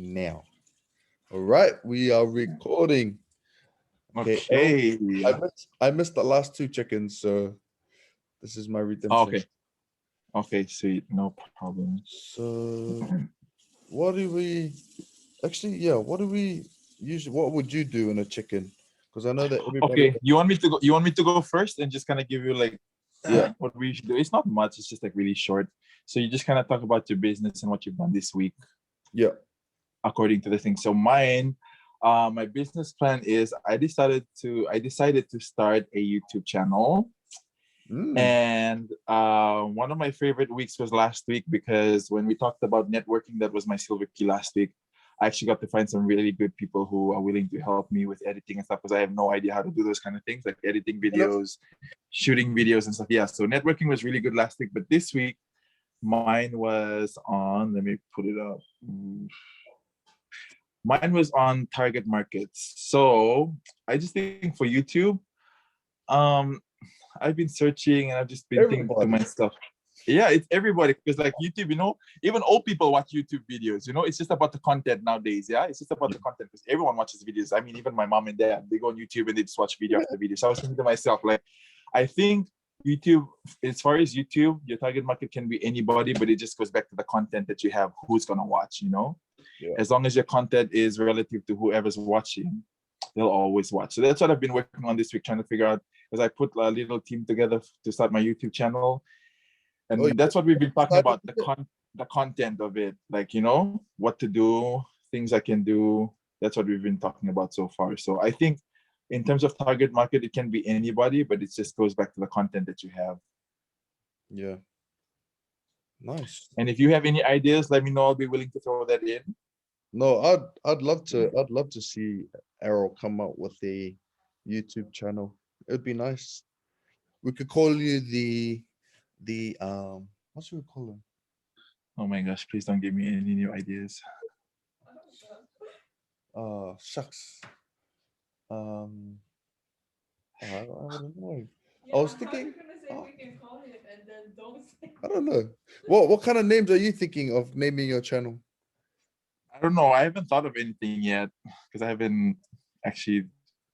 now. All right, we are recording. Okay, Errol, Okay. I missed the last two chickens, so this is my redemption. Okay. Okay, sweet. No problem. So, what do we actually? Yeah, what do we usually? What would you do in a chicken? Because I know that everybody. Okay. You want me to go first and just kind of give you like Yeah, what we should do? It's not much, it's just like really short. So you just kind of talk about your business and what you've done this week yeah. according to the thing. So mine, my business plan is I decided to start a YouTube channel. Mm. And one of my favorite weeks was last week because when we talked about networking, that was my silver key last week. I actually got to find some really good people who are willing to help me with editing and stuff because I have no idea how to do those kind of things like editing videos, shooting videos and stuff. Yeah, so networking was really good last week, but this week mine was on, let me put it up. Mine was on target markets. So I just think for YouTube, um, I've been searching and I've just been thinking to Everybody. myself, yeah, it's everybody because like YouTube, even old people watch YouTube videos. It's just about the content nowadays. Yeah, it's just about the content because everyone watches videos. I mean, even my mom and dad, they go on YouTube and they just watch video after video. So I was thinking to myself, like, I think YouTube, as far as YouTube, your target market can be anybody, but it just goes back to the content that you have, who's gonna watch. Yeah. As long as your content is relative to whoever's watching, they'll always watch. So that's what I've been working on this week, trying to figure out because I put a little team together to start my YouTube channel, Oh, and that's what we've been talking started about the content of it, like what to do, things I can do. That's what we've been talking about so far. So I think in terms of target market, it can be anybody, but it just goes back to the content that you have. Yeah. Nice. And if you have any ideas, let me know. I'll be willing to throw that in. No, I'd love to see Errol come up with a YouTube channel. It'd be nice. We could call you the what should we call him? Oh my gosh, please don't give me any new ideas. Shucks. Um, I wouldn't know. I was thinking. Oh, I don't know. What kind of names are you thinking of naming your channel? I don't know. I haven't thought of anything yet because I haven't actually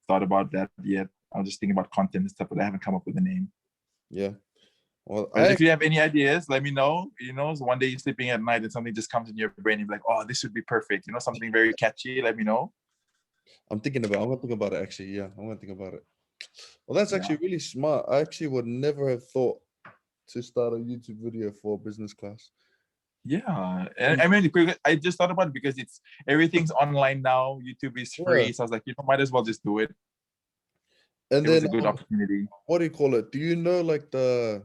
thought about that yet. I was just thinking about content and stuff, but I haven't come up with a name. Yeah. Well, But if you have any ideas, let me know. So one day you're sleeping at night and something just comes in your brain, you're like, oh, this would be perfect. Something very catchy. Let me know. I'm gonna think about it actually. Yeah, I'm gonna think about it. Well, that's Yeah. actually really smart. I actually would never have thought to start a YouTube video for business class. Yeah. And I mean, I just thought about it because everything's online now. YouTube is Yeah. free. So I was like, might as well just do it. And It was then a good opportunity. what do you call it? Do you know like the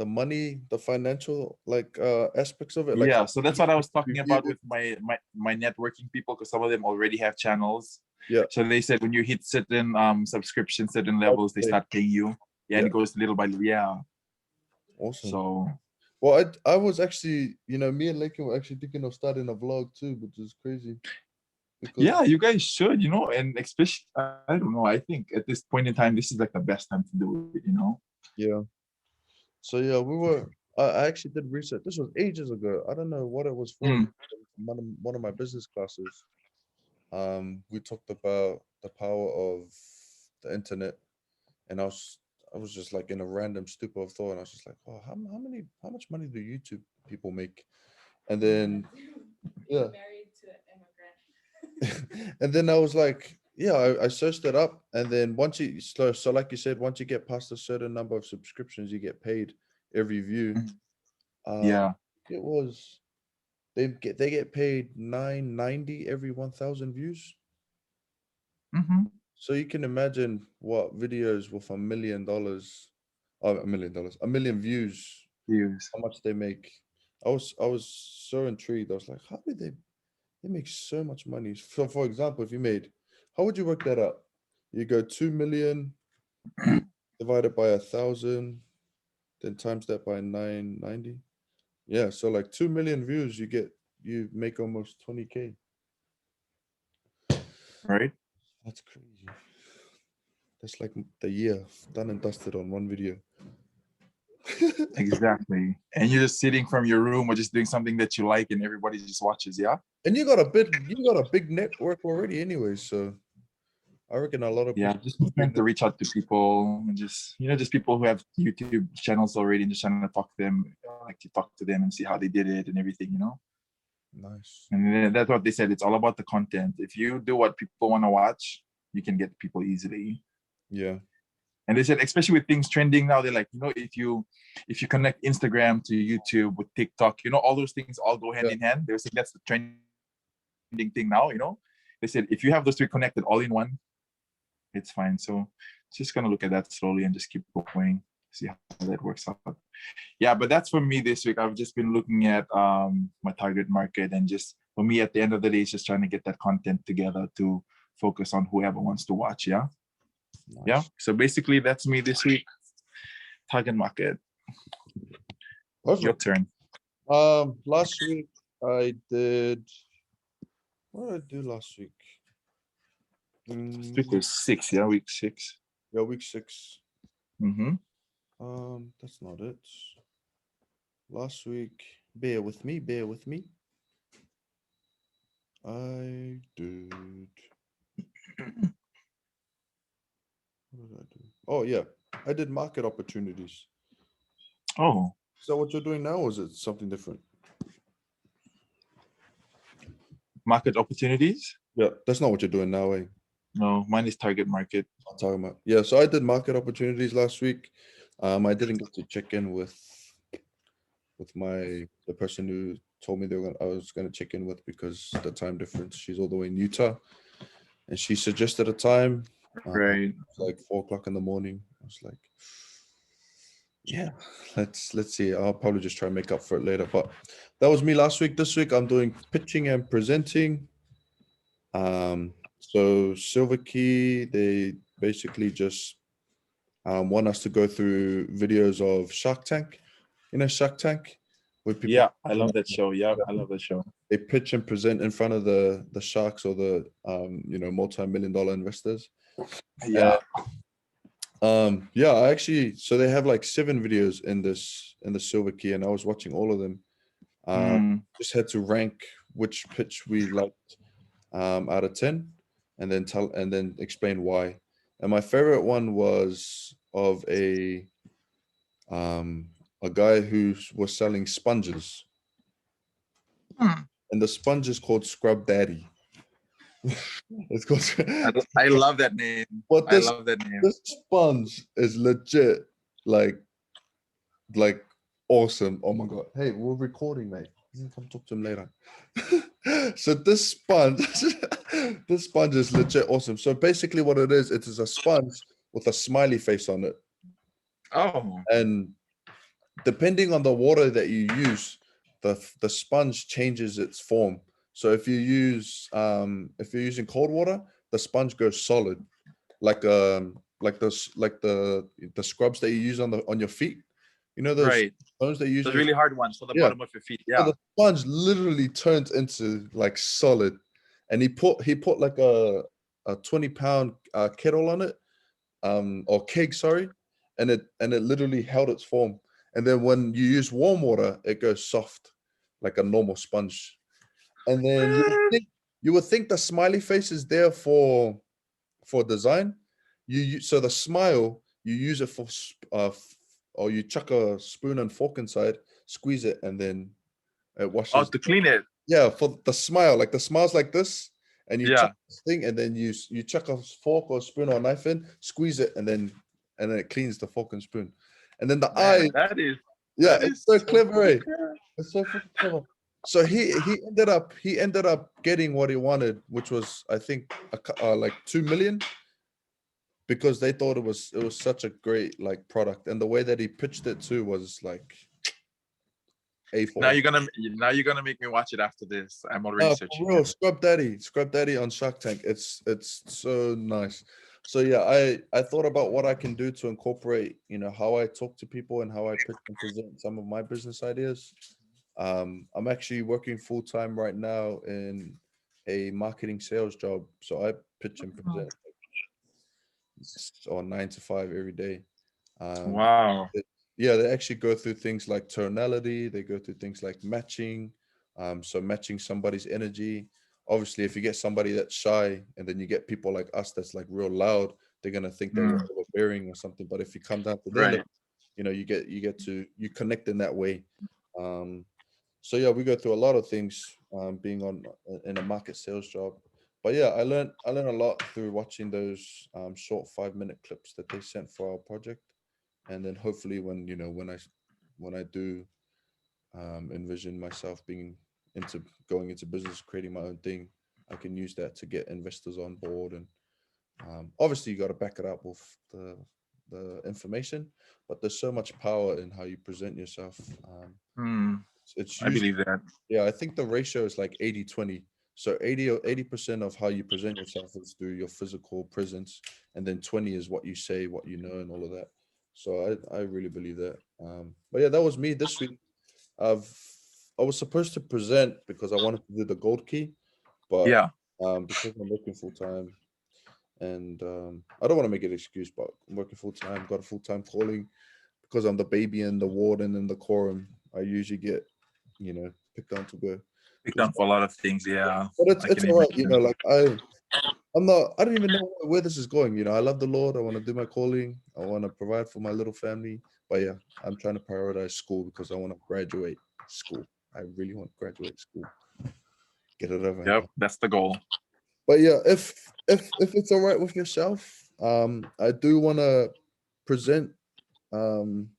money, the financial like aspects of it? Like Yeah. So that's what I was talking about reviews? with my networking people because some of them already have channels. Yeah. So they said when you hit certain subscription, certain levels, they Okay. start paying you. Yeah, and Yeah. it goes little by little. Yeah. Awesome. So Well, I was actually, me and Lakin were actually thinking of starting a vlog too, which is crazy. Because yeah, you guys should, and especially I don't know. I think at this point in time, this is like the best time to do it. yeah. So yeah, I actually did research. This was ages ago. I don't know what it was for. Mm, One of my business classes. We talked about the power of the internet, and I was just like in a random stupor of thought, and I was just like, oh, how much money do YouTube people make? And then yeah, and then I was like, yeah, I searched it up, and then so like you said, once you get past a certain number of subscriptions, you get paid every view. mm, Um, yeah. it was they get paid 9.90 every 1,000 views. Mm-hmm. So you can imagine what videos with $1 million, oh, $1 million, 1 million views, Views. how much they make. I was so intrigued. I was like, how did they make so much money? So for example, if you made, how would you work that out? You go 2 million divided by 1,000, then times that by 990. Yeah, so like 2 million views, you make almost 20K. Right. That's crazy. That's like the year done and dusted on one video. Exactly. And you're just sitting from your room or just doing something that you like, and everybody just watches. Yeah. And you got a big network already anyway, so I reckon a lot of Yeah, people. just trying to reach out to people and just just people who have YouTube channels already and just trying to talk to them, like to talk to them and see how they did it and everything. Nice. And then that's what they said. It's all about the content. If you do what people want to watch, you can get people easily. Yeah. And they said, especially with things trending now, they're like, if you connect Instagram to YouTube with TikTok, all those things all go hand Yeah. in hand. They were saying that's the trending thing now. They said if you have those three connected all in one, it's fine. So just gonna look at that slowly and just keep going, see how that works out. Yeah, but that's for me this week. I've just been looking at my target market, and just for me at the end of the day, it's just trying to get that content together to focus on whoever wants to watch. Yeah. Nice. Yeah. So basically that's me this week. Target market. Your Perfect. turn. Last week I did. What did I do last week? Week was 6, yeah, week 6. Yeah, week 6. Mm-hmm. That's not it. Last week, bear with me. I did. What did I do? Oh yeah, I did market opportunities. Oh, Is that what you're doing now, or is it something different? market opportunities? Yeah, that's not what you're doing now, eh? No, mine is target market. I'm talking about. Yeah, so I did market opportunities last week. I didn't get to check in with the person who told me I was gonna check in with, because the time difference. She's all the way in Utah, and she suggested a time. Right. It's like 4 o'clock in the morning. I was like, yeah, let's see. I'll probably just try and make up for it later. But that was me last week. This week I'm doing pitching and presenting. So Silver Key, they basically just want us to go through videos of Shark Tank. Shark Tank, where people, Yeah, I love that show. Yeah, I love that show. they pitch and present in front of the sharks, or the multi-million-dollar investors. Yeah. Yeah, I actually, so they have like 7 videos in the Silver Key, and I was watching all of them. Just had to rank which pitch we liked out of 10, and then explain why. And my favorite one was of a guy who was selling sponges, and the sponge is called Scrub Daddy. It's called. I love that name. But I love that name. this sponge is legit, like awesome. Oh my god! Hey, we're recording, mate. You can come talk to him later. So this sponge, this sponge is legit awesome. So basically, what it is a sponge with a smiley face on it, Oh, and depending on the water that you use, the sponge changes its form. So if you're using cold water, the sponge goes solid, like the scrubs that you use on your feet. Those right. stones that you use. The really hard ones for the Yeah. bottom of your feet. So Yeah. the sponge literally turns into like solid, and he put like a 20-pound kettle on it, or keg, sorry, and it literally held its form. And then when you use warm water, it goes soft, like a normal sponge. And then you would think the smiley face is there for design. So the smile, you use it for or you chuck a spoon and fork inside, squeeze it, and then it washes. Oh, to clean it. Yeah, for the smile, like the smile's like this, and you Yeah. chuck this thing, and then you chuck a fork or spoon or knife in, squeeze it, and then it cleans the fork and spoon. And then the eye, That is. yeah, that it's is so clever, eh? cool. It's so freaking clever. So he ended up getting what he wanted, which was, I think, like 2 million, because they thought it was such a great like product, and the way that he pitched it too was like A4. Now you're gonna make me watch it after this. I'm already For searching. real, it. Scrub Daddy on Shark Tank. It's so nice. So yeah, I thought about what I can do to incorporate, how I talk to people and how I pitch and present some of my business ideas. I'm actually working full time right now in a marketing sales job, so I pitch and present on 9 to 5 every day. Wow. Yeah, they actually go through things like tonality. They go through things like matching, So matching somebody's energy. Obviously, if you get somebody that's shy and then you get people like us that's like real loud, they're gonna think that we're Mm, overbearing or something. But if you come down to their right. level, you connect in that way. Um, so yeah, we go through a lot of things being on in a market sales job. But yeah, I learned a lot through watching those short 5-minute clips that they sent for our project, and then hopefully when I do envision myself being into going into business, creating my own thing, I can use that to get investors on board. And obviously, you got to back it up with the information, but there's so much power in how you present yourself. Mm, It's I usually, believe that. yeah, I think the ratio is like 80-20. So 80% of how you present yourself is through your physical presence, and then 20 is what you say, what you know, and all of that. So I really believe that. But yeah, that was me this week. I've I was supposed to present because I wanted to do the gold key, but Yeah. because I'm working full time, and I don't want to make it an excuse, but I'm working full time, got a full time calling because I'm the baby and the warden and the quorum. I usually get picked on to go Picked do on for stuff, a lot of things. Yeah. but it's I it's can all right. imagine. Like I don't even know where this is going. I love the Lord. I want to do my calling. I want to provide for my little family. But yeah, I'm trying to prioritize school because I want to graduate school. I really want to graduate school. Get it over and Yep. done. That's the goal. But yeah, if it's all right with yourself, I do want to present. Um,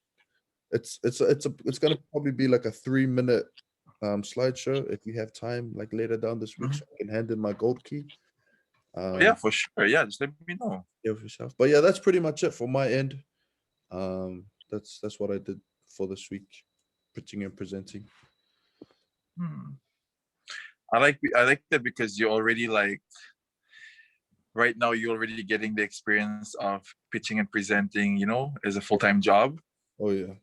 it's gonna probably be like a 3-minute slideshow if you have time, like later down this week, Mhm. so I can hand in my gold key. Oh, yeah, Um, for sure. Yeah. Just let me know. yeah, with yourself. But yeah, that's pretty much it for my end. That's what I did for this week, pitching and presenting. Hmm. I like that because you already like right now you're already getting the experience of pitching and presenting, as a full-time job. Oh yeah,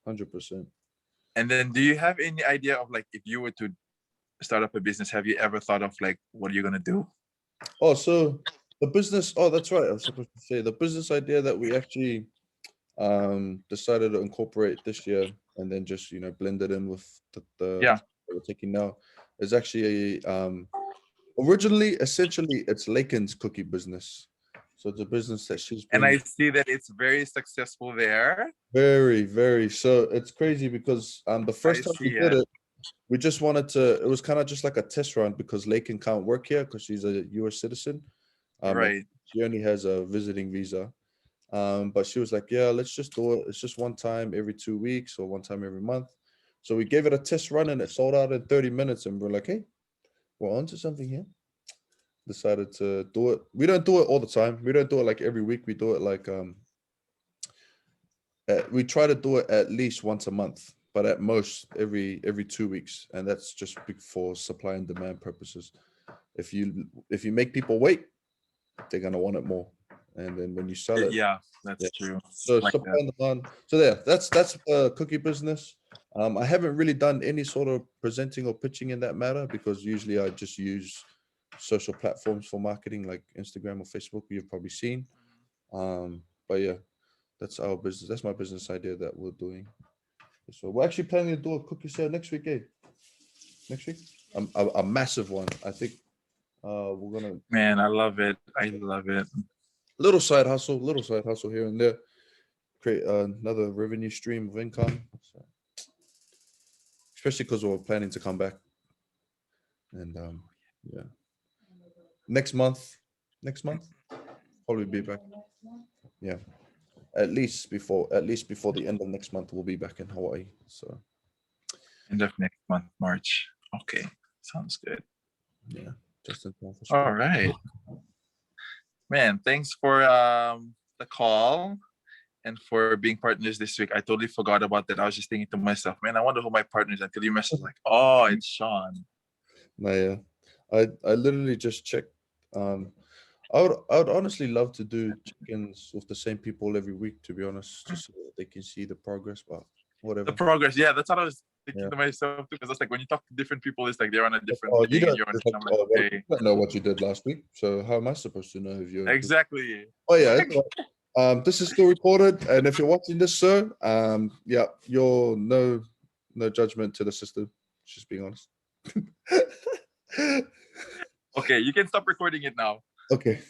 100%. And then do you have any idea of like if you were to start up a business, have you ever thought of like what are you gonna do? Oh, so the business. Oh, that's right. I was supposed to say the business idea that we actually decided to incorporate this year, and then just blend it in with the Yeah. that we're taking now, is actually originally, essentially, it's Lakin's cookie business. So it's a business that she's And been I see that it's very successful there. very, very. So it's crazy because the I first time we see did it. it, we just wanted to. It was kind of just like a test run because Lakin can't work here because she's a U.S. citizen. And Right. she only has a visiting visa. But she was like, yeah, let's just do it. It's just one time every 2 weeks or one time every month. So we gave it a test run and it sold out in 30 minutes. And we're like, hey, we're onto something here. Decided to do it. We don't do it all the time. We don't do it like every week. We do it like we try to do it at least once a month, but at most every 2 weeks. And that's just for supply and demand purposes. If you make people wait, they're gonna want it more. And then when you sell it, Yeah, yeah. that's true. So Like supply that. and demand. So yeah, that's the cookie business. I haven't really done any sort of presenting or pitching in that matter because usually I just use social platforms for marketing like Instagram or Facebook. You've probably seen. But yeah, that's our business. That's my business idea that we're doing. So we're actually planning to do a cookie sale next week, eh? Next week, a massive one. I think we're gonna Man, I love it. I love it. little side hustle here and there, create another revenue stream of income. So, especially because we're planning to come back and yeah, next month, probably be back. Yeah, at least before the end of next month, we'll be back in Hawaii. So End of next month, March. Okay. Sounds good. yeah, just in time for All spring. right. Man, thanks for the call and for being partners this week. I totally forgot about that. I was just thinking to myself, man, I wonder who my partner is until you messaged like, oh, it's Sean. No, yeah, I literally just checked. I would honestly love to do check-ins with the same people every week, to be honest, just so that they can see the progress. But The whatever. progress. Yeah, that's what I was Yeah. thinking to myself too. Because it's like when you talk to different people, it's like they're on a different Oh, you thing and don't. you're on It's it. like, I'm like, oh, well, you okay. don't know what you did last week. So how am I supposed to know if you're improving? Exactly. Oh yeah. It's all right. This is still recorded, and if you're watching this, sir, yeah, you're no judgment to the system. Just being honest. Okay, you can stop recording it now. Okay.